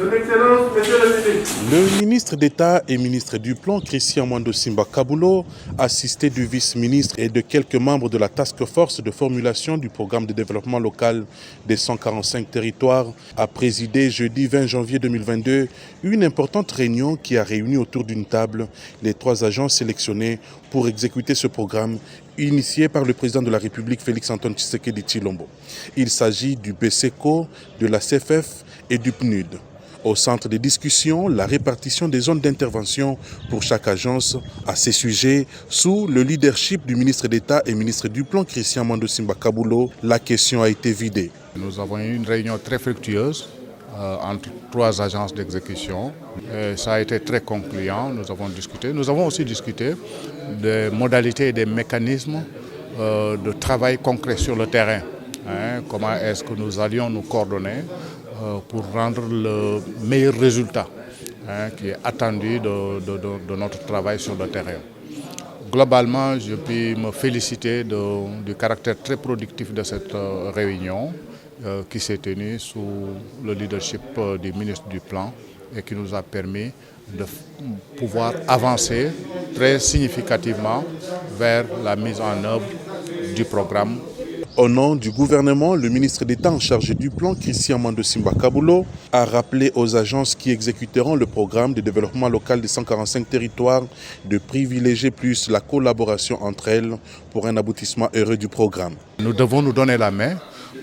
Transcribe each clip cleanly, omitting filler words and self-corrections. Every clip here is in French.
Son Excellence, Monsieur le Ministre. Le ministre d'État et ministre du Plan, Christian Mwando Simba Kabulo, assisté du vice-ministre et de quelques membres de la task force de formulation du programme de développement local des 145 territoires, a présidé jeudi 20 janvier 2022 une importante réunion qui a réuni autour d'une table les 3 agences sélectionnées pour exécuter ce programme initié par le président de la République Félix-Antoine Tshisekedi Tshilombo. Il s'agit du BSECO, de la CFF et du PNUD. Au centre des discussions, la répartition des zones d'intervention pour chaque agence. À ces sujets, sous le leadership du ministre d'État et ministre du Plan, Christian Mwando Simba Kabulo, la question a été vidée. Nous avons eu une réunion très fructueuse entre 3 agences d'exécution. Ça a été très concluant, nous avons discuté. Nous avons aussi discuté des modalités et des mécanismes de travail concret sur le terrain. Comment est-ce que nous allions nous coordonner pour rendre le meilleur résultat qui est attendu de notre travail sur le terrain. Globalement, je peux me féliciter du caractère très productif de cette réunion qui s'est tenue sous le leadership du ministre du Plan et qui nous a permis de pouvoir avancer très significativement vers la mise en œuvre du programme. Au nom du gouvernement, le ministre d'État en charge du plan, Christian Mwando Simba Kabulo, a rappelé aux agences qui exécuteront le programme de développement local des 145 territoires de privilégier plus la collaboration entre elles pour un aboutissement heureux du programme. Nous devons nous donner la main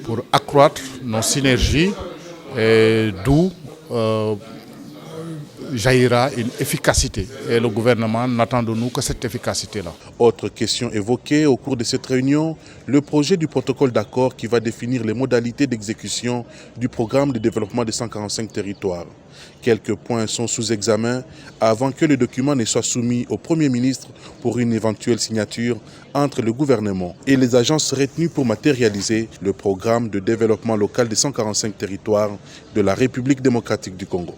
pour accroître nos synergies et d'où jaillira une efficacité. Et le gouvernement n'attend de nous que cette efficacité-là. Autre question évoquée au cours de cette réunion, le projet du protocole d'accord qui va définir les modalités d'exécution du programme de développement des 145 territoires. Quelques points sont sous examen avant que le document ne soit soumis au Premier ministre pour une éventuelle signature entre le gouvernement et les agences retenues pour matérialiser le programme de développement local des 145 territoires de la République démocratique du Congo.